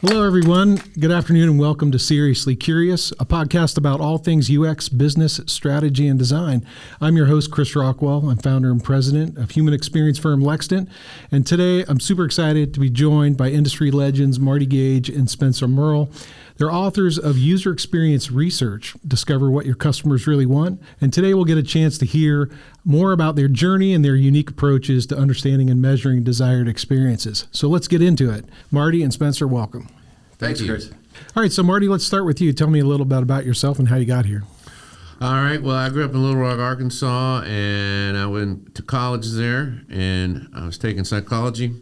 Hello, everyone. Good afternoon and welcome to Seriously Curious, a podcast about all things UX, business, strategy, and design. I'm your host, Chris Rockwell. I'm founder and president of human experience firm Lextant. And today I'm super excited to be joined by industry legends Marty Gage and Spencer Merle. They're authors of User Experience Research, Discover What Your Customers Really Want. And today we'll get a chance to hear more about their journey and their unique approaches to understanding and measuring desired experiences. So let's get into it. Marty and Spencer, welcome. Thanks, Chris. All right, so Marty, let's start with you. Tell me a little bit about yourself and how you got here. All right. Well, I grew up in Little Rock, Arkansas, and I went to college there, and I was taking psychology.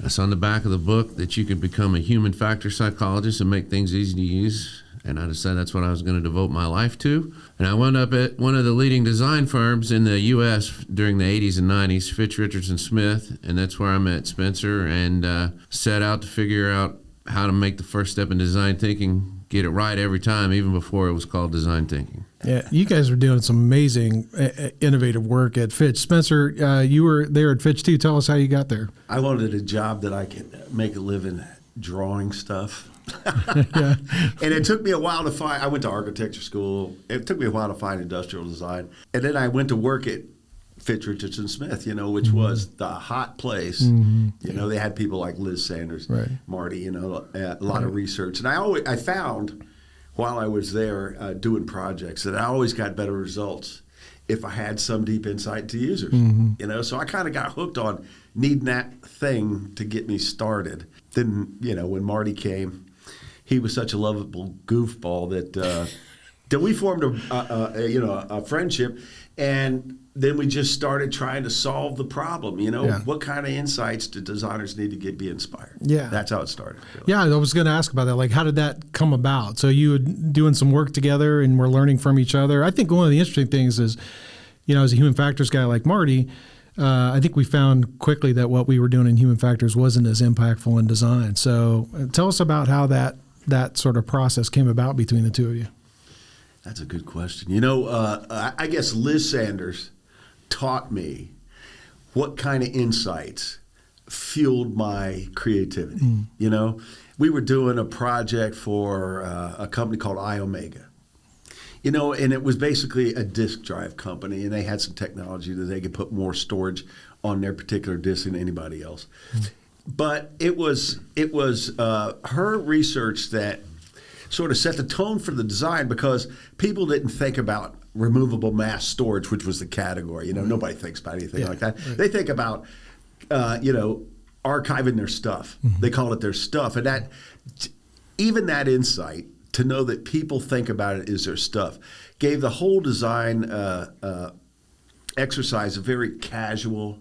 I saw on the back of the book that you could become a human factor psychologist and make things easy to use, and I decided that's what I was going to devote my life to. And I wound up at one of the leading design firms in the U.S. during the 80s and 90s, Fitch, Richardson Smith, and that's where I met Spencer and set out to figure out how to make the first step in design thinking, get it right every time, even before it was called design thinking. Yeah, you guys are doing some amazing, innovative work at Fitch. Spencer, you were there at Fitch too. Tell us how you got there. I wanted a job that I could make a living drawing stuff. Yeah. And it took me a while to find, I went to architecture school. It took me a while to find industrial design. And then I went to work at Fitch, Richardson Smith, which was the hot place. Mm-hmm. They had people like Liz Sanders, right. Marty, a lot of research. And I found while I was there doing projects that I always got better results if I had some deep insight to users. Mm-hmm. So I kind of got hooked on needing that thing to get me started. Then, when Marty came, he was such a lovable goofball that we formed a friendship, and then we just started trying to solve the problem. What kind of insights do designers need to be inspired? Yeah. That's how it started. Really. Yeah, I was going to ask about that. Like, how did that come about? So you were doing some work together and we're learning from each other. I think one of the interesting things is, as a human factors guy like Marty, I think we found quickly that what we were doing in human factors wasn't as impactful in design. So tell us about how that sort of process came about between the two of you. That's a good question. I guess Liz Sanders taught me what kind of insights fueled my creativity. We were doing a project for a company called iOmega. And it was basically a disk drive company, and they had some technology that they could put more storage on their particular disk than anybody else. But it was her research that sort of set the tone for the design, because people didn't think about removable mass storage, which was the category. Nobody thinks about anything like that. Right. They think about, archiving their stuff. Mm-hmm. They call it their stuff. And even that insight, to know that people think about it as their stuff, gave the whole design exercise a very casual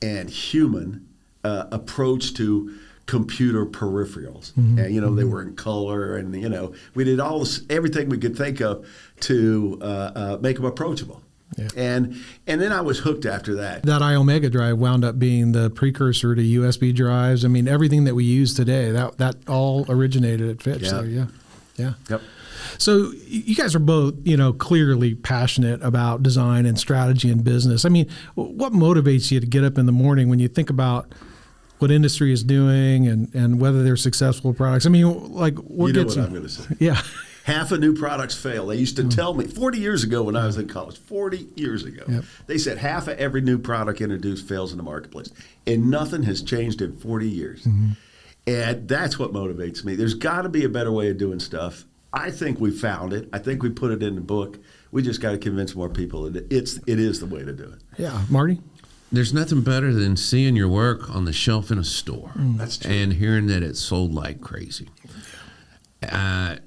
and human approach to computer peripherals. Mm-hmm. And, they were in color, and, we did everything we could think of to make them approachable. Yeah. And then I was hooked after that. That iOmega drive wound up being the precursor to USB drives. I mean, everything that we use today, that all originated at Fitch. Yeah. So, yeah. Yep. So you guys are both, clearly passionate about design and strategy and business. I mean, what motivates you to get up in the morning when you think about what industry is doing and whether they're successful products? I mean, like, what gets you? I'm going to say. Yeah. Half of new products fail. They used to tell me 40 years ago when I was in college, 40 years ago, They said half of every new product introduced fails in the marketplace. And nothing has changed in 40 years. Mm-hmm. And that's what motivates me. There's got to be a better way of doing stuff. I think we found it. I think we put it in the book. We just got to convince more people that it is the way to do it. Yeah. Marty? There's nothing better than seeing your work on the shelf in a store. That's true. And hearing that it's sold like crazy.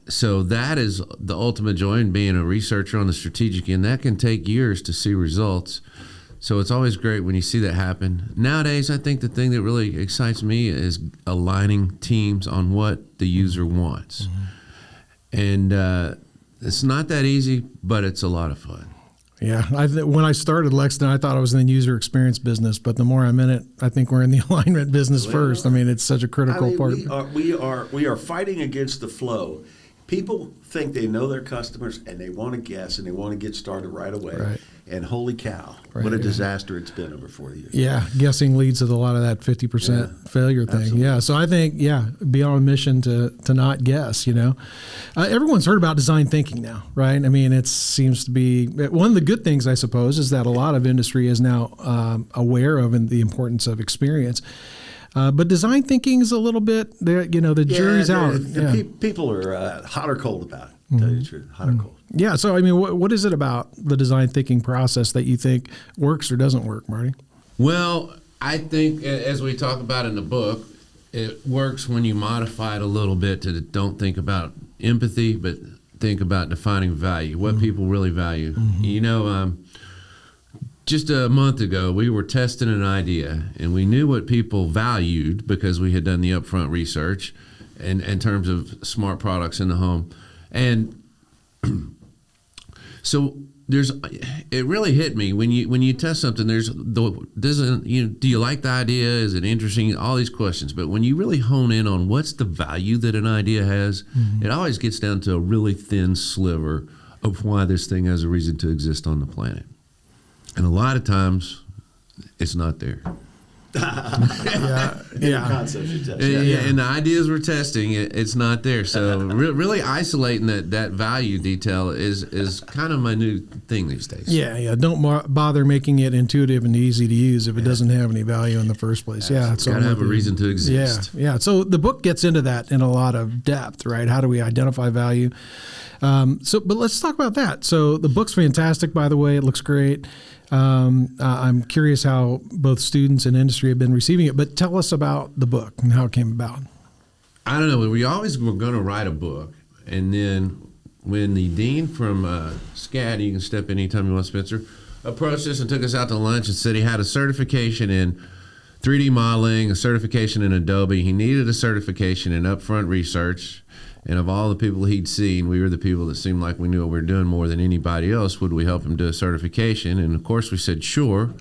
So that is the ultimate joy in being a researcher on the strategic end. That can take years to see results. So it's always great when you see that happen. Nowadays, I think the thing that really excites me is aligning teams on what the user wants. Mm-hmm. And it's not that easy, but it's a lot of fun. Yeah, when I started Lextant, I thought I was in the user experience business, but the more I'm in it, I think we're in the alignment business first. I mean, it's such a critical part. We are fighting against the flow, People think they know their customers and they want to guess and they want to get started right away. Right. And holy cow, Right, what a yeah. disaster it's been over 40 years. Yeah, guessing leads to a lot of that 50% failure thing. absolutely. Yeah, so I think, be on a mission to not guess, Everyone's heard about design thinking now, right? I mean, it seems to be one of the good things, I suppose, is that a lot of industry is now aware of the importance of experience. But design thinking is a little bit, the jury's out. People are hot or cold about it, to tell you the truth, hot or cold. Yeah, so I mean, what is it about the design thinking process that you think works or doesn't work, Marty? Well, I think, as we talk about in the book, it works when you modify it a little bit to don't think about empathy, but think about defining value, what people really value. Just a month ago, we were testing an idea, and we knew what people valued because we had done the upfront research in terms of smart products in the home. And so it really hit me when you test something. Do you like the idea? Is it interesting? All these questions. But when you really hone in on what's the value that an idea has, it always gets down to a really thin sliver of why this thing has a reason to exist on the planet. And a lot of times, it's not there. Concepts you test. And the ideas we're testing, it's not there. So really isolating that value detail is kind of my new thing these days. Yeah. Don't bother making it intuitive and easy to use if it doesn't have any value in the first place. Yeah, it's got to have a reason to exist. Yeah. So the book gets into that in a lot of depth, right? How do we identify value? But let's talk about that. So the book's fantastic, by the way. It looks great. I'm curious how both students and industry have been receiving it, but tell us about the book and how it came about. I don't know. We always were going to write a book, and then when the dean from SCAD, you can step in anytime you want, Spencer, approached us and took us out to lunch and said he had a certification in 3D modeling, a certification in Adobe. He needed a certification in upfront research. And of all the people he'd seen, we were the people that seemed like we knew what we were doing more than anybody else. Would we help him do a certification? And, of course, we said, sure.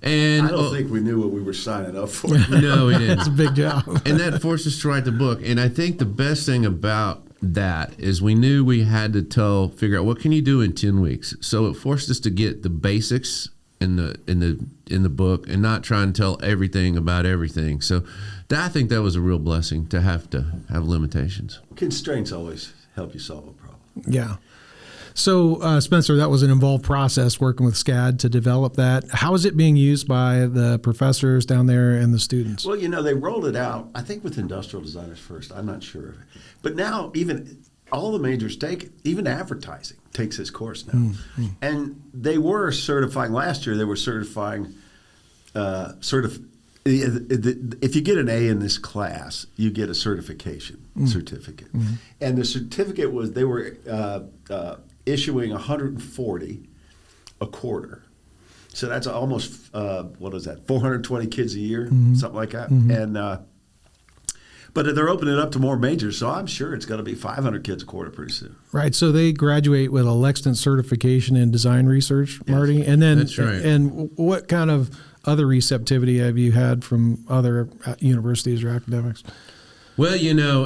And I don't think we knew what we were signing up for. No, we didn't. It's a big job. And that forced us to write the book. And I think the best thing about that is we knew we had to figure out what can you do in 10 weeks. So it forced us to get the basics in the book and not try and tell everything about everything. So I think that was a real blessing to have limitations. Constraints always help you solve a problem. Yeah. So, Spencer, that was an involved process working with SCAD to develop that. How is it being used by the professors down there and the students? Well, they rolled it out, I think, with industrial designers first. I'm not sure. But now even all the majors even advertising takes this course now. And they were certifying, last year they were certifying if you get an A in this class, you get a certificate. And the certificate was, they were issuing 140 a quarter. So that's almost, 420 kids a year, something like that. And but they're opening it up to more majors, so I'm sure it's going to be 500 kids a quarter pretty soon. Right. So they graduate with a Lextant certification in design research, Marty. And then, that's right. And what kind of other receptivity have you had from other universities or academics? Well,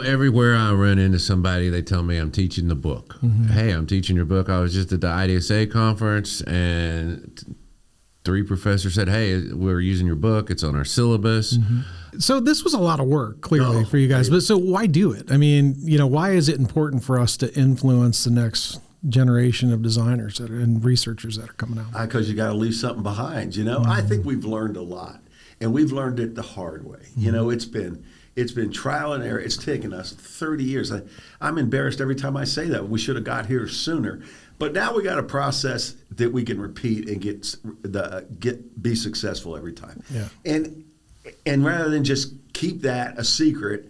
everywhere I run into somebody, they tell me I'm teaching the book. Hey, I'm teaching your book. I was just at the IDSA conference, and 3 professors said, hey, we're using your book. It's on our syllabus. So this was a lot of work, clearly, for you guys. But so why do it? I mean, why is it important for us to influence the next generation of designers and researchers that are coming out? Because you got to leave something behind. I think we've learned a lot, and we've learned it the hard way. It's been trial and error. It's taken us 30 years. I'm embarrassed every time I say that. We should have got here sooner. But now we got a process that we can repeat and be successful every time. Yeah. And rather than just keep that a secret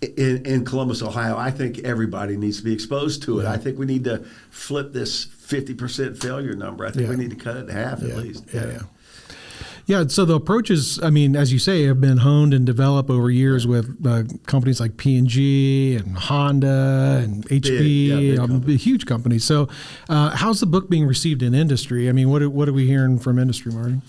in Columbus, Ohio, I think everybody needs to be exposed to it. Yeah. I think we need to flip this 50% failure number. I think we need to cut it in half at least. Yeah, so the approaches, I mean, as you say, have been honed and developed over years with companies like P&G and Honda and HP, big huge companies. So how's the book being received in industry? I mean, what are we hearing from industry, Marty?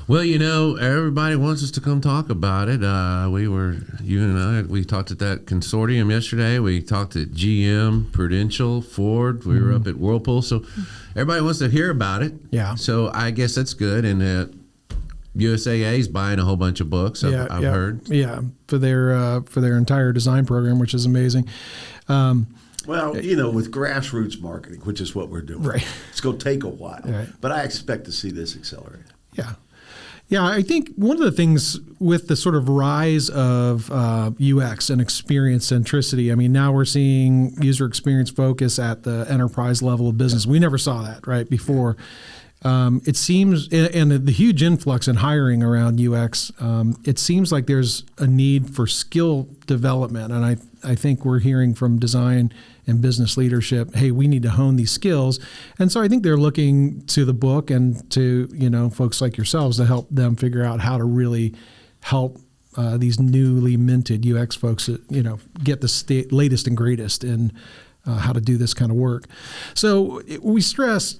Well, everybody wants us to come talk about it. You and I, we talked at that consortium yesterday. We talked at GM, Prudential, Ford. We were up at Whirlpool. So everybody wants to hear about it. Yeah. So I guess that's good. And USAA is buying a whole bunch of books. I've heard. Yeah, for their entire design program, which is amazing. Well, with grassroots marketing, which is what we're doing, right. It's going to take a while, right. But I expect to see this accelerate. Yeah. Yeah, I think one of the things with the sort of rise of UX and experience centricity, I mean, now we're seeing user experience focus at the enterprise level of business. We never saw that, right, before. It seems, and the huge influx in hiring around UX, it seems like there's a need for skill development. And I think we're hearing from design and business leadership, hey, we need to hone these skills. And so I think they're looking to the book and to, folks like yourselves to help them figure out how to really help these newly minted UX folks, get the latest and greatest in how to do this kind of work. So we stress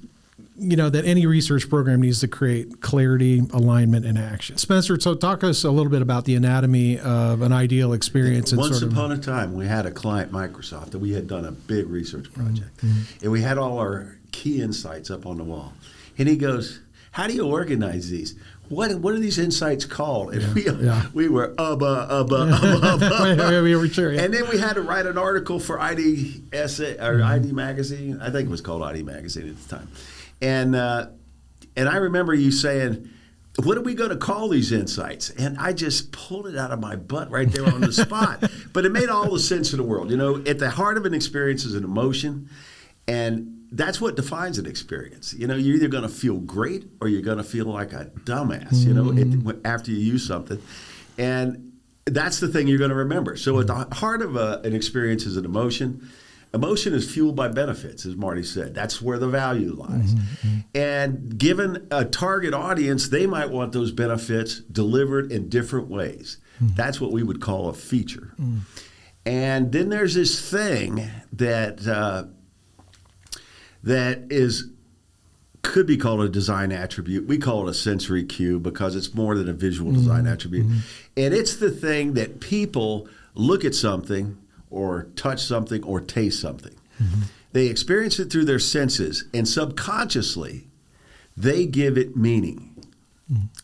that any research program needs to create clarity, alignment, and action. Spencer, so talk to us a little bit about the anatomy of an ideal experience. Once upon a time, we had a client, Microsoft, that we had done a big research project. And we had all our key insights up on the wall. And he goes, how do you organize these? What are these insights called? And we were we were sure, yeah. And then we had to write an article for ID Magazine. I think it was called ID Magazine at the time. And I remember you saying, what are we going to call these insights? And I just pulled it out of my butt right there on the spot. But it made all the sense in the world. At the heart of an experience is an emotion. And that's what defines an experience. You're either going to feel great or you're going to feel like a dumbass, after you use something. And that's the thing you're going to remember. So at the heart of an experience is an emotion. Emotion is fueled by benefits, as Marty said. That's where the value lies. And given a target audience, they might want those benefits delivered in different ways. That's what we would call a feature. And then there's this thing that could be called a design attribute. We call it a sensory cue because it's more than a visual design attribute. And it's the thing that people look at something or touch something or taste something. They experience it through their senses, and subconsciously they give it meaning.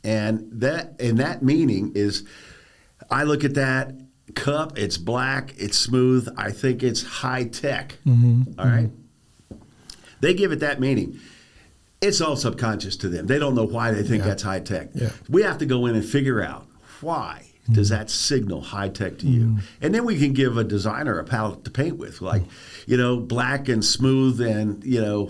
And that meaning is, I look at that cup, it's black, it's smooth, I think it's high tech. All right? They give it that meaning. It's all subconscious to them. They don't know why they think that's high tech. We have to go in and figure out why does that signal high tech to you? And then we can give a designer a palette to paint with, like, black and smooth and,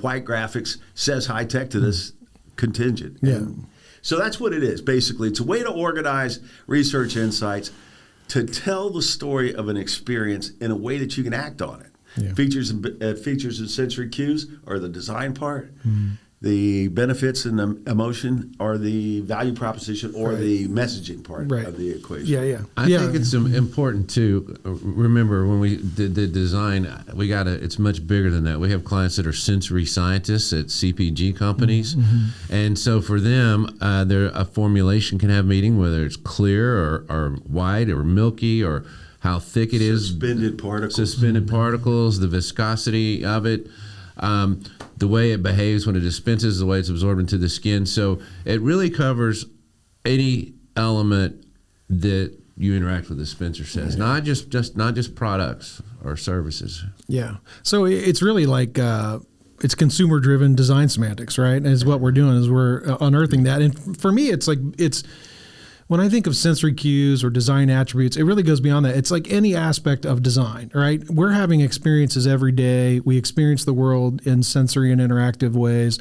white graphics says high tech to this contingent. And so that's what it is, basically. It's a way to organize research insights to tell the story of an experience in a way that you can act on it. Features and sensory cues are the design part. The benefits and the emotion are the value proposition or the messaging part of the equation. I think it's important to remember when we did the design, it's much bigger than that. We have clients that are sensory scientists at CPG companies. And so for them, a formulation can have meaning, whether it's clear or white or milky or how thick it is. Suspended particles, the viscosity of it. The way it behaves when it dispenses, the way it's absorbed into the skin. So it really covers any element that you interact with, as Spencer says, not just products or services. Yeah. So it's really like it's consumer-driven design semantics, right? And is what we're doing is we're unearthing that. And for me, it's when I think of sensory cues or design attributes, it really goes beyond that. It's like any aspect of design, right? We're having experiences every day. We experience the world in sensory and interactive ways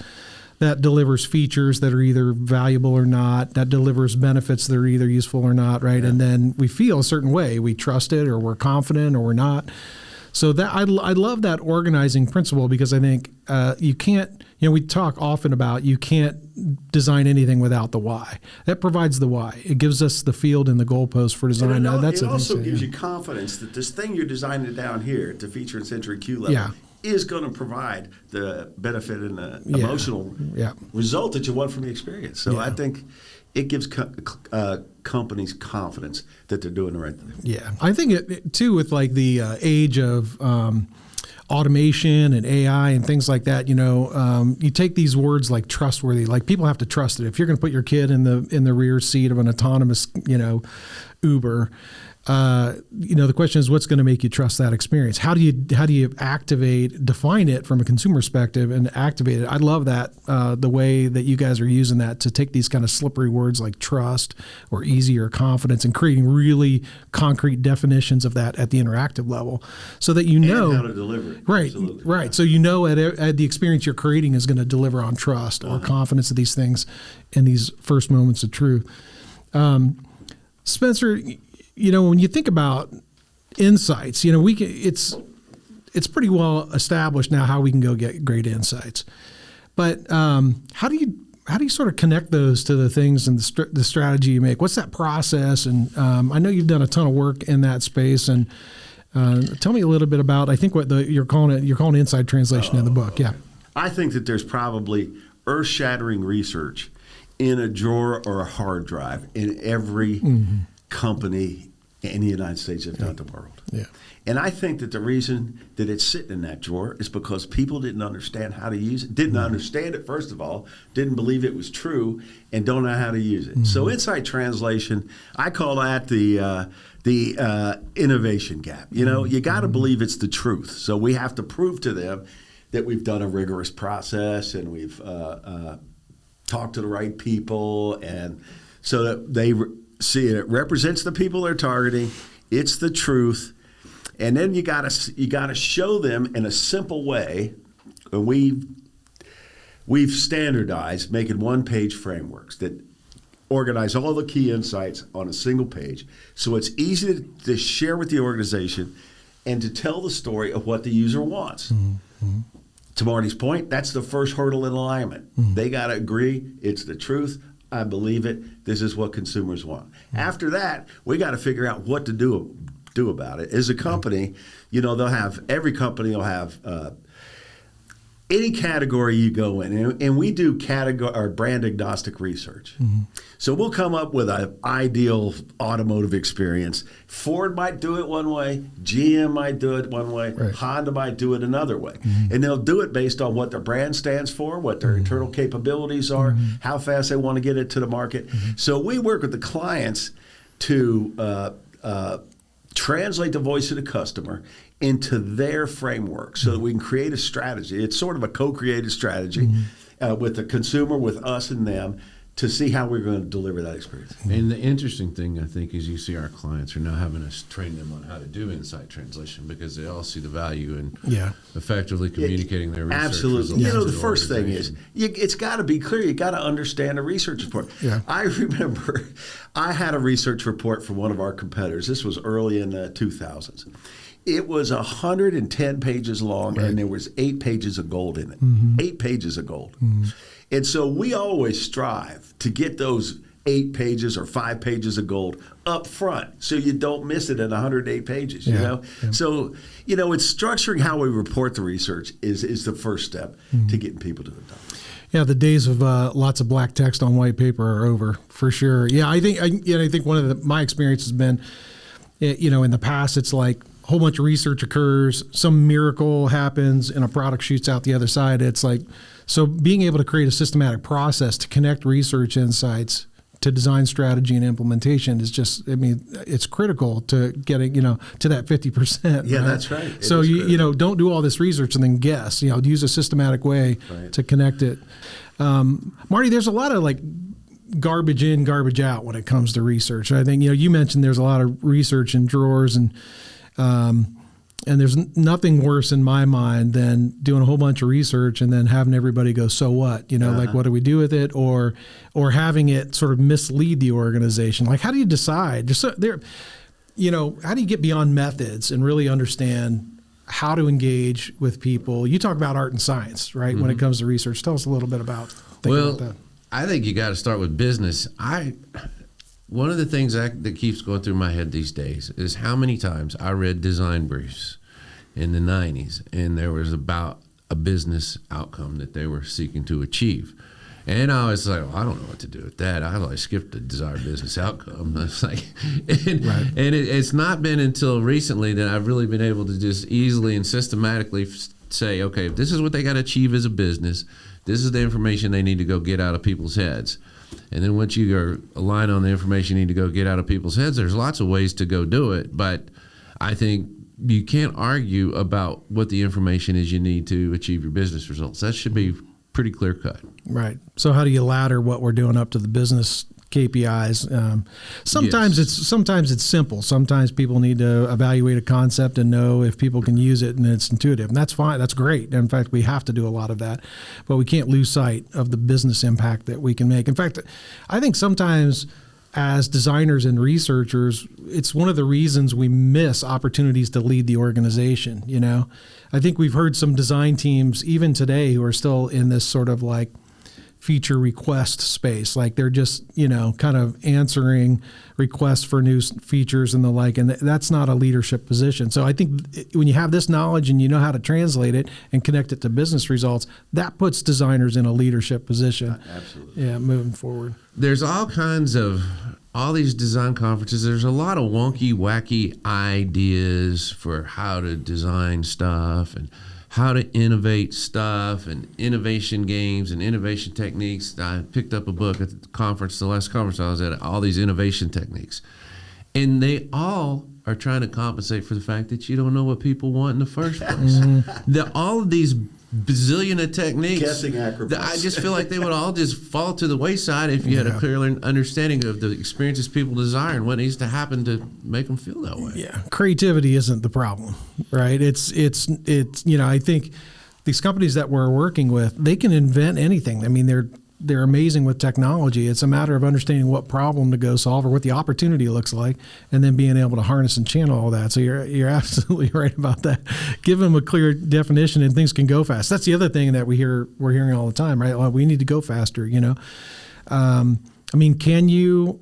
that delivers features that are either valuable or not, that delivers benefits that are either useful or not, right? And then we feel a certain way. We trust it or we're confident or we're not. So that I love that organizing principle because I think you can't, we talk often about you can't design anything without the why. That provides the why. It gives us the field and the goalpost for design. It also gives you confidence that this thing you're designing down here at the feature and sensory cue level is going to provide the benefit and the emotional result that you want from the experience. So I think it gives companies confidence that they're doing the right thing. Yeah, I think it too with like the age of automation and AI and things like that. You take these words like trustworthy. Like people have to trust it. If you're going to put your kid in the rear seat of an autonomous, Uber. The question is, what's going to make you trust that experience? How do you define it from a consumer perspective and activate it? I love that the way that you guys are using that to take these kind of slippery words like trust or easy or confidence and creating really concrete definitions of that at the interactive level, so that And how to deliver it. Right, Absolutely. right. So at the experience you're creating is going to deliver on trust or confidence of these things in these first moments of truth. Spencer, when you think about insights, it's pretty well established now how we can go get great insights. But how do you sort of connect those to the things and the strategy you make? What's that process? And I know you've done a ton of work in that space. And tell me a little bit about, I think what you're calling inside translation in the book. Yeah. I think that there's probably earth-shattering research in a drawer or a hard drive in every company in the United States, if not the world. Yeah. And I think that the reason that it's sitting in that drawer is because people didn't understand how to use it, didn't understand it, first of all, didn't believe it was true, and don't know how to use it. So inside translation, I call that the innovation gap. You got to believe it's the truth. So we have to prove to them that we've done a rigorous process and we've talked to the right people, and so that they see it represents the people they're targeting. It's the truth, and then you gotta show them in a simple way. And we've standardized making one-page frameworks that organize all the key insights on a single page, so it's easy to share with the organization and to tell the story of what the user wants. To Marty's point, that's the first hurdle in alignment. They got to agree it's the truth. I believe it. This is what consumers want. After that, we got to figure out what to do about it. As a company, every company will have any category you go in, and we do category or brand agnostic research. So we'll come up with an ideal automotive experience. Ford might do it one way, GM might do it one way, right. Honda might do it another way. And they'll do it based on what their brand stands for, what their internal capabilities are, how fast they want to get it to the market. So we work with the clients to translate the voice of the customer into their framework so that we can create a strategy. It's sort of a co-created strategy with the consumer, with us and them, to see how we're going to deliver that experience. And the interesting thing, I think, is you see our clients are now having us train them on how to do insight translation because they all see the value in effectively communicating their research Absolutely. results. The first thing is, it's got to be clear. You got to understand a research report. Yeah. I remember I had a research report from one of our competitors. This was early in the 2000s. It was 110 pages long, and there was 8 pages of gold in it. 8 pages of gold. And so we always strive to get those 8 pages or 5 pages of gold up front so you don't miss it in 108 pages, you know? Yeah. So, it's structuring how we report the research is the first step to getting people to adopt it. Yeah, the days of lots of black text on white paper are over, for sure. Yeah, I think one of my experience has been, in the past, it's like a whole bunch of research occurs, some miracle happens, and a product shoots out the other side. It's like, so being able to create a systematic process to connect research insights to design strategy and implementation is just, it's critical to getting, to that 50%. Yeah, right? that's right. So don't do all this research and then guess, use a systematic way to connect it. Marty, there's a lot of garbage in, garbage out when it comes to research. I think, you mentioned there's a lot of research in drawers and there's nothing worse in my mind than doing a whole bunch of research and then having everybody go, so what? What do we do with it? Or having it sort of mislead the organization. Like, how do you decide? How do you get beyond methods and really understand how to engage with people? You talk about art and science, right? When it comes to research. Tell us a little bit about about that. I think you got to start with business. One of the things that keeps going through my head these days is how many times I read design briefs in the 90s, and there was about a business outcome that they were seeking to achieve. And I was like, well, I don't know what to do with that. I like skipped the desired business outcome. It's like, and it's not been until recently that I've really been able to just easily and systematically say, okay, this is what they got to achieve as a business. This is the information they need to go get out of people's heads. And then once you are aligned on the information you need to go get out of people's heads, there's lots of ways to go do it. But I think you can't argue about what the information is you need to achieve your business results. That should be pretty clear cut. Right. So how do you ladder what we're doing up to the business KPIs? Sometimes it's simple. Sometimes people need to evaluate a concept and know if people can use it and it's intuitive. And that's fine. That's great. In fact, we have to do a lot of that, but we can't lose sight of the business impact that we can make. In fact, I think sometimes as designers and researchers, it's one of the reasons we miss opportunities to lead the organization. You know, I think we've heard some design teams even today who are still in this sort of like feature request space. Like they're just, you know, kind of answering requests for new features and the like, and that's not a leadership position. So I think when you have this knowledge and you know how to translate it and connect it to business results, that puts designers in a leadership position. Absolutely. Yeah, moving forward. There's all these design conferences. There's a lot of wonky, wacky ideas for how to design stuff and how to innovate stuff and innovation games and innovation techniques. I picked up a book at the last conference I was at, all these innovation techniques. And they all are trying to compensate for the fact that you don't know what people want in the first place. All of these bazillion of techniques, guessing acrobats. I just feel like they would all just fall to the wayside if you had a clear understanding of the experiences people desire and what needs to happen to make them feel that way. Yeah, creativity isn't the problem, right? It's you know, I think these companies that we're working with, they can invent anything. I mean, they're amazing with technology. It's a matter of understanding what problem to go solve or what the opportunity looks like, and then being able to harness and channel all that. So you're absolutely right about that. Give them a clear definition, and things can go fast. That's the other thing that we're hearing all the time, right? Well, we need to go faster. You know, I mean, can you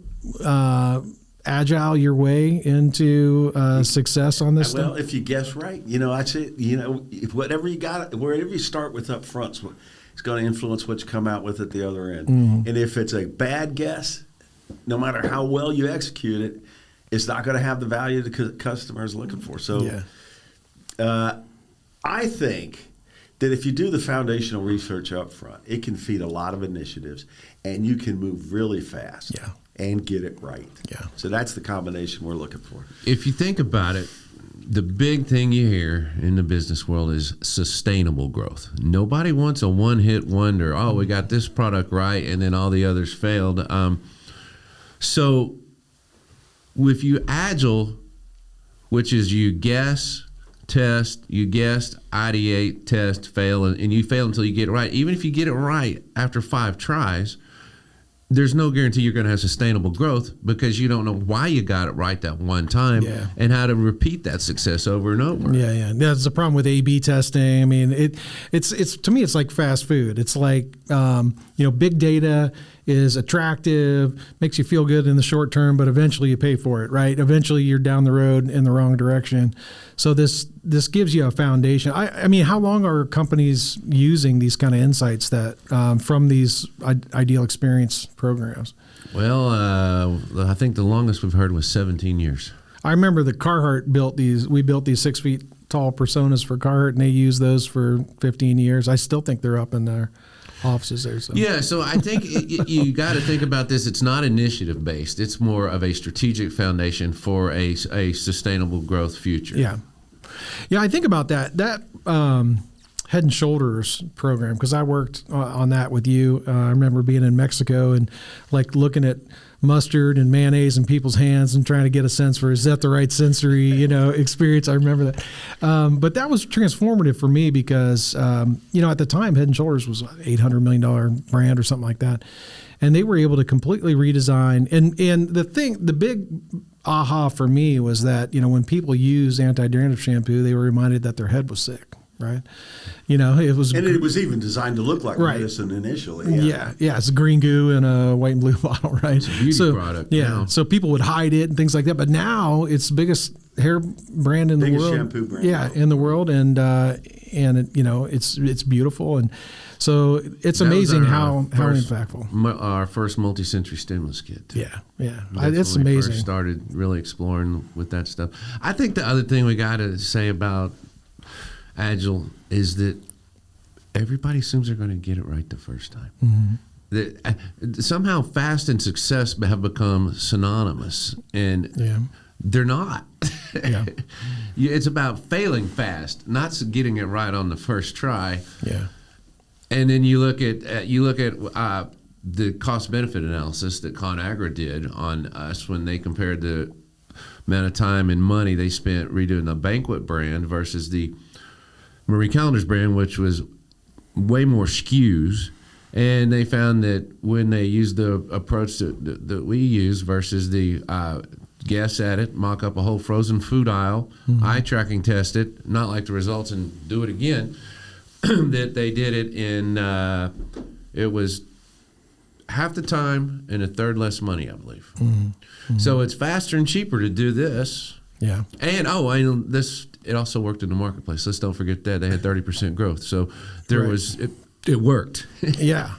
agile your way into success on this well, stuff? if you guess right, you know, I say, you know, whatever you got, wherever you start with up front, it's going to influence what you come out with at the other end. Mm-hmm. And if it's a bad guess, no matter how well you execute it, it's not going to have the value the customer is looking for. So I think that if you do the foundational research up front, it can feed a lot of initiatives, and you can move really fast and get it right. Yeah. So that's the combination we're looking for. If you think about it, the big thing you hear in the business world is sustainable growth. Nobody wants a one-hit wonder. Oh, we got this product right, and then all the others failed. So if you agile, which is you guess, test, you guessed, ideate, test, fail, and you fail until you get it right. Even if you get it right after 5 tries, there's no guarantee you're going to have sustainable growth because you don't know why you got it right that one time and how to repeat that success over and over. Yeah. That's the problem with A/B testing. I mean, it's to me, it's like fast food. It's like, big data is attractive, makes you feel good in the short term, but eventually you pay for it, right? Eventually you're down the road in the wrong direction. So this gives you a foundation. I mean, how long are companies using these kind of insights that from these ideal experience programs? Well, I think the longest we've heard was 17 years. I remember that Carhartt built these 6 feet tall personas for Carhartt, and they used those for 15 years. I still think they're up in their offices there. So. Yeah, so I think you got to think about this. It's not initiative based. It's more of a strategic foundation for a sustainable growth future. Yeah, I think about that Head and Shoulders program, because I worked on that with you. I remember being in Mexico and like looking at mustard and mayonnaise in people's hands and trying to get a sense for, is that the right sensory experience? I remember that. But that was transformative for me because at the time Head and Shoulders was an $800 million brand or something like that, and they were able to completely redesign. And the big aha for me was that when people use anti-dandruff shampoo, they were reminded that their head was sick. Right, it was, and it was even designed to look like medicine initially. Yeah, it's a green goo in a white and blue bottle, right? It's a beauty product. Yeah, now. So people would hide it and things like that. But now it's the biggest hair brand in the world. Shampoo brand. Yeah, in the world, and it's beautiful. And So it's That was amazing our how first- impactful. Our first multi-sensory stimulus kit. Too. Yeah. That's It's when we amazing. first started really exploring with that stuff. I think the other thing we got to say about Agile is that everybody assumes they're going to get it right the first time. Mm-hmm. That somehow fast and success have become synonymous, and Yeah. they're not. Yeah. It's about failing fast, not getting it right on the first try. Yeah. And then you look at the cost benefit analysis that ConAgra did on us when they compared the amount of time and money they spent redoing the Banquet brand versus the Marie Callender's brand, which was way more SKUs. And they found that when they used the approach that we use versus the guess at it, mock up a whole frozen food aisle, eye tracking test it, not like the results and do it again, that they did it in, it was half the time and a third less money, I believe. So it's faster and cheaper to do this. Yeah. And it also worked in the marketplace. Let's don't forget that they had 30% growth. So there Right. was it worked. Yeah.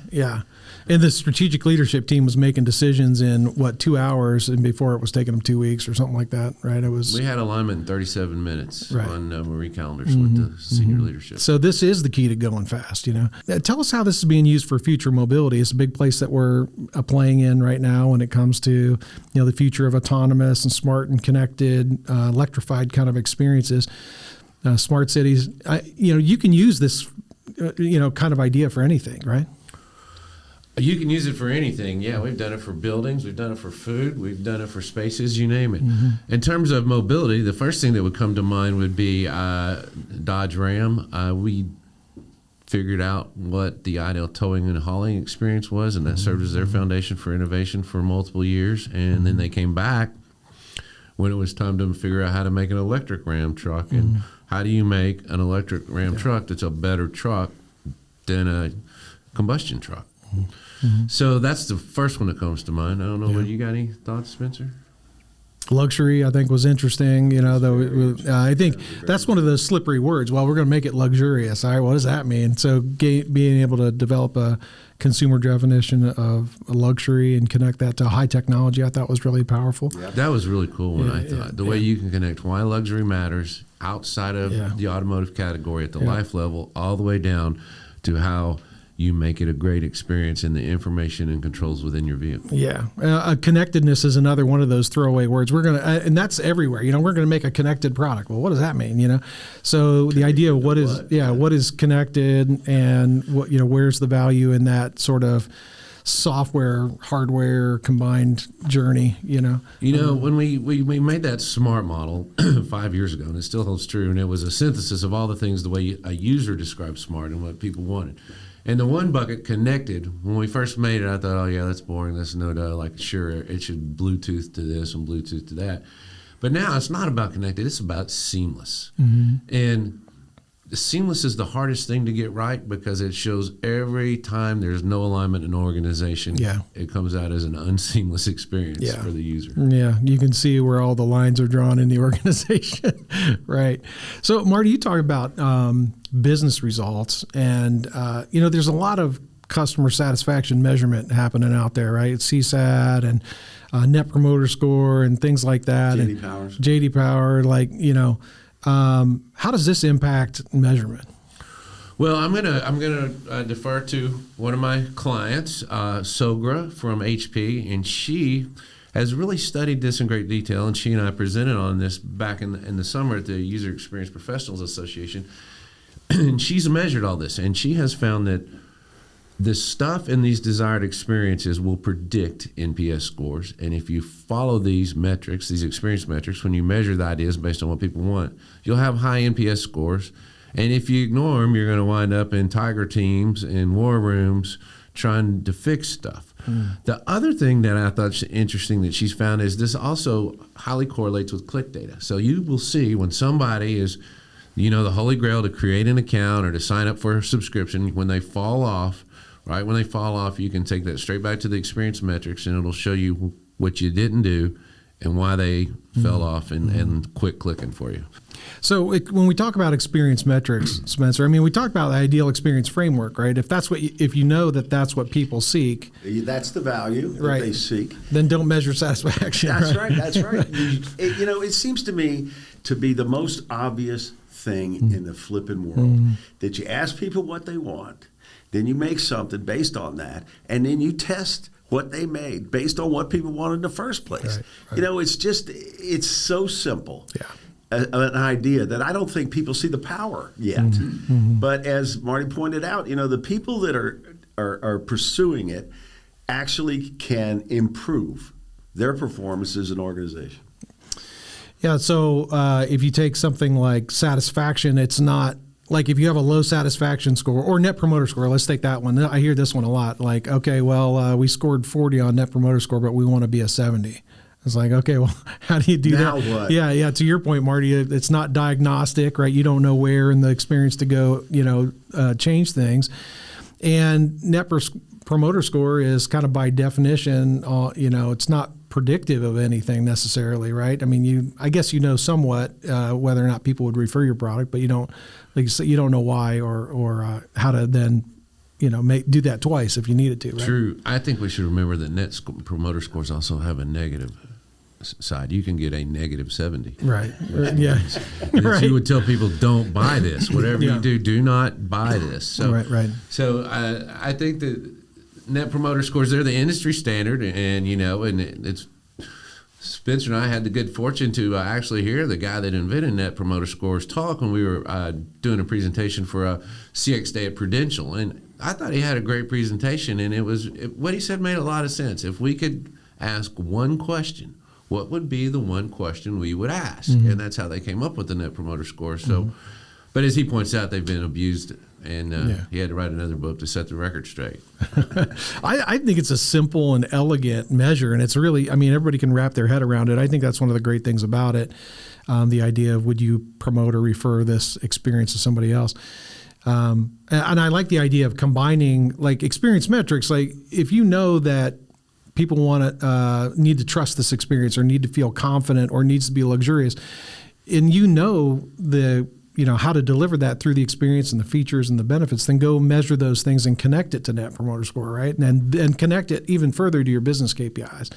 And the strategic leadership team was making decisions in 2 hours, and before it was taking them 2 weeks or something like that, right? It was. We had alignment in 37 minutes Right. on Marie Callender's with the senior leadership. So this is the key to going fast, Tell us how this is being used for future mobility. It's a big place that we're playing in right now when it comes to, the future of autonomous and smart and connected, electrified kind of experiences, smart cities. You can use this, kind of idea for anything, right? You can use it for anything. Yeah, we've done it for buildings. We've done it for food. We've done it for spaces, you name it. In terms of mobility, the first thing that would come to mind would be Dodge Ram. We figured out what the ideal towing and hauling experience was, and that served as their foundation for innovation for multiple years. And then they came back when it was time to figure out how to make an electric Ram truck. And how do you make an electric Ram truck that's a better truck than a combustion truck? So that's the first one that comes to mind. I don't know. What you got any thoughts, Spencer? Luxury, I think, was interesting. Though I think that's one of those slippery words. Well, we're going to make it luxurious. All right, what does that mean? So being able to develop a consumer definition of a luxury and connect that to high technology, I thought was really powerful. Yeah. That was really cool. I thought the way you can connect why luxury matters outside of the automotive category at the life level, all the way down to how you make it a great experience in the information and controls within your vehicle. Yeah. Connectedness is another one of those throwaway words. We're going to, and that's everywhere, we're going to make a connected product. Well, what does that mean? So the idea of what is connected and what, where's the value in that sort of software, hardware combined journey, When we made that SMART model 5 years ago, and it still holds true, and it was a synthesis of all the things the way a user described SMART and what people wanted. And the one bucket connected, when we first made it, I thought, oh, yeah, that's boring. That's sure, it should Bluetooth to this and Bluetooth to that. But now it's not about connected. It's about seamless. And seamless is the hardest thing to get right because it shows every time there's no alignment in an organization, it comes out as an unseamless experience for the user. Yeah, you can see where all the lines are drawn in the organization, right? So, Marty, you talk about business results, and there's a lot of customer satisfaction measurement happening out there, right? It's CSAT and Net Promoter Score and things like that. JD Power, how does this impact measurement? Well, I'm gonna defer to one of my clients, Sogra from HP, and she has really studied this in great detail. And she and I presented on this back in the summer at the User Experience Professionals Association. And she's measured all this, and she has found that the stuff in these desired experiences will predict NPS scores. And if you follow these metrics, these experience metrics, when you measure the ideas based on what people want, you'll have high NPS scores. And if you ignore them, you're going to wind up in tiger teams and war rooms trying to fix stuff. The other thing that I thought interesting that she's found is this also highly correlates with click data. So you will see when somebody is, the holy grail to create an account or to sign up for a subscription, when they fall off, right? When they fall off, you can take that straight back to the experience metrics, and it'll show you what you didn't do and why they fell off and quit clicking for you. So when we talk about experience metrics, Spencer, I mean, we talk about the ideal experience framework, right? If that's what if you know that that's what people seek, that's the value that they seek, then don't measure satisfaction. That's right. That's right. It seems to me to be the most obvious thing in the flipping world that you ask people what they want, then you make something based on that, and then you test what they made based on what people wanted in the first place. Right. It's so simple. Yeah. An idea that I don't think people see the power yet. But as Marty pointed out, the people that are pursuing it actually can improve their performance as an organization. Yeah, so if you take something like satisfaction, it's not like if you have a low satisfaction score or net promoter score, let's take that one. I hear this one a lot. Like, okay, well, we scored 40 on net promoter score, but we want to be a 70. It's like, okay, well, how do you do now that? What? Yeah. To your point, Marty, it's not diagnostic, right? You don't know where in the experience to go, change things. And net promoter score is kind of by definition, it's not predictive of anything necessarily, right? I mean, I guess somewhat whether or not people would refer your product, but you don't, like you said, you don't know why or how to then do that twice if you needed to. Right? True. I think we should remember that net promoter scores also have a negative side. You can get a negative 70. Right. Yeah. Right. You would tell people, don't buy this. Whatever you do not buy this. So, right. So I think that net promoter scores, they're the industry standard, and it's Spencer and I had the good fortune to actually hear the guy that invented net promoter scores talk when we were doing a presentation for a CX Day at Prudential, and I thought he had a great presentation, and what he said made a lot of sense. If we could ask one question, what would be the one question we would ask? And that's how they came up with the net promoter score. So, but as he points out, they've been abused, and he had to write another book to set the record straight. I think it's a simple and elegant measure, and it's really, everybody can wrap their head around it. I think that's one of the great things about it, the idea of would you promote or refer this experience to somebody else. And I like the idea of combining like experience metrics. Like if you know that people need to trust this experience or need to feel confident or needs to be luxurious, and how to deliver that through the experience and the features and the benefits, then go measure those things and connect it to Net Promoter Score, right? And connect it even further to your business KPIs.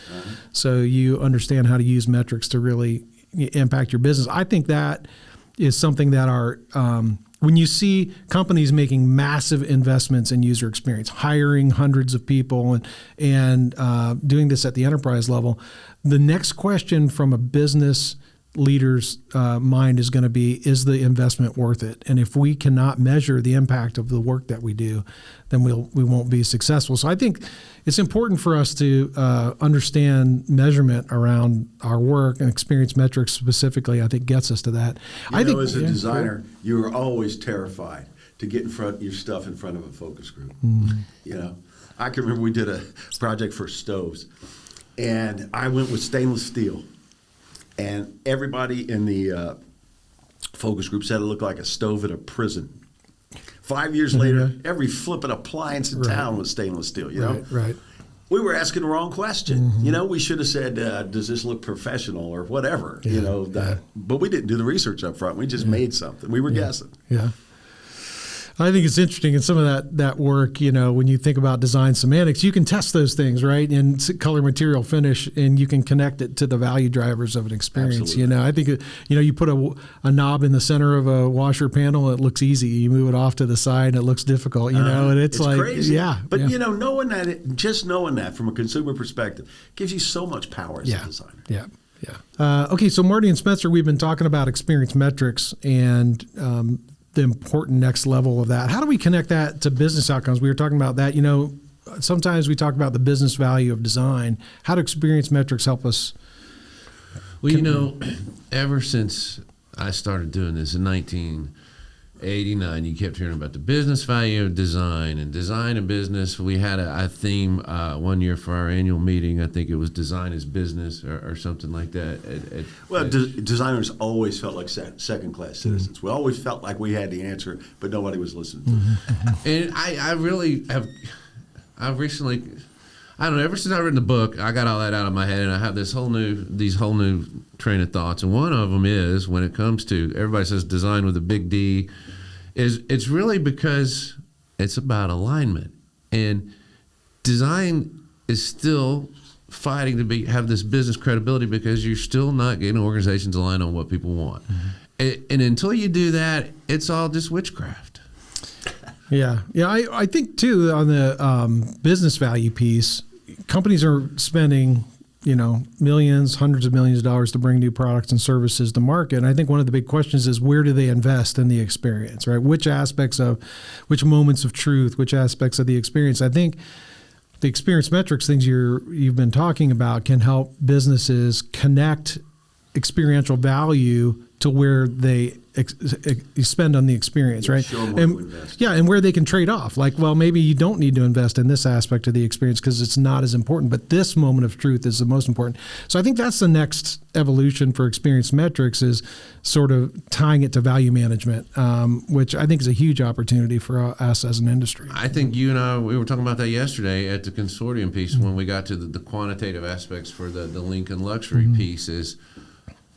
So you understand how to use metrics to really impact your business. I think that is something that when you see companies making massive investments in user experience, hiring hundreds of people and doing this at the enterprise level, the next question from a business leader's mind is going to be, is the investment worth it? And if we cannot measure the impact of the work that we do, then we won't be successful. So I think it's important for us to understand measurement around our work, and experience metrics specifically, I think, gets us to that. As a designer, you were always terrified to get your stuff in front of a focus group. I can remember we did a project for stoves, and I went with stainless steel. And everybody in the focus group said it looked like a stove at a prison. 5 years later, every flipping appliance in town was stainless steel, Right. We were asking the wrong question. We should have said, does this look professional or whatever, But we didn't do the research up front. We just made something. We were guessing. Yeah. I think it's interesting in some of that work, when you think about design semantics, you can test those things, right? And color, material, finish, and you can connect it to the value drivers of an experience. Absolutely. I think, you put a knob in the center of a washer panel, it looks easy. You move it off to the side, and it looks difficult, and it's like, crazy. Yeah. But, knowing that from a consumer perspective gives you so much power as a designer. Yeah. Yeah. Okay, so Marty and Spencer, we've been talking about experience metrics and the important next level of that. How do we connect that to business outcomes? We were talking about that. Sometimes we talk about the business value of design. How do experience metrics help us? Well, ever since I started doing this in 1989, you kept hearing about the business value of design and business. We had a theme one year for our annual meeting. I think it was design is business or something like that. Designers always felt like second-class citizens. We always felt like we had the answer, but nobody was listening to us. And I really have. I've recently, I don't know. Ever since I read the book, I got all that out of my head, and I have these whole new train of thoughts. And one of them is, when it comes to, everybody says design with a big D, it's really because it's about alignment. And design is still fighting to have this business credibility because you're still not getting organizations aligned on what people want. Mm-hmm. And until you do that, it's all just witchcraft. Yeah. I think too on the business value piece, companies are spending millions, hundreds of millions of dollars to bring new products and services to market. And I think one of the big questions is, where do they invest in the experience, right? Which moments of truth, which aspects of the experience? I think the experience metrics things you've been talking about can help businesses connect experiential value to where they spend on the experience, right? Show them what to invest. And where they can trade off. Like, well, maybe you don't need to invest in this aspect of the experience because it's not as important, but this moment of truth is the most important. So I think that's the next evolution for experience metrics, is sort of tying it to value management, which I think is a huge opportunity for us as an industry. I think you and I, we were talking about that yesterday at the consortium piece, when we got to the quantitative aspects for the Lincoln luxury piece is,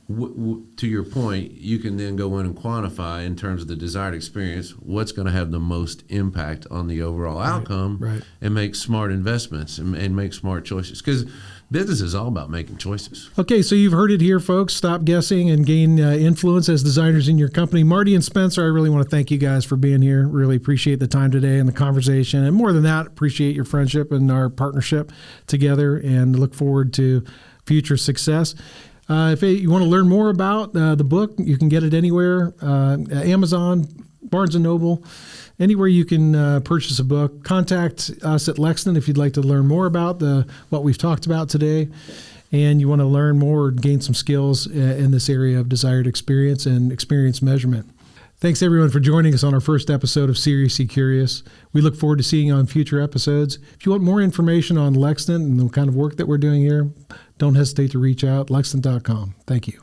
to your point, you can then go in and quantify in terms of the desired experience what's going to have the most impact on the overall outcome, right. And make smart investments and make smart choices, because business is all about making choices. Okay, so you've heard it here, folks. Stop guessing and gain influence as designers in your company. Marty and Spencer, I really want to thank you guys for being here. Really appreciate the time today and the conversation. And more than that, appreciate your friendship and our partnership together, and look forward to future success. If you want to learn more about the book, you can get it anywhere, Amazon, Barnes & Noble, anywhere you can purchase a book. Contact us at Lextant if you'd like to learn more about what we've talked about today, and you want to learn more or gain some skills in this area of desired experience and experience measurement. Thanks, everyone, for joining us on our first episode of Seriously Curious. We look forward to seeing you on future episodes. If you want more information on Lextant and the kind of work that we're doing here, don't hesitate to reach out, lextant.com. Thank you.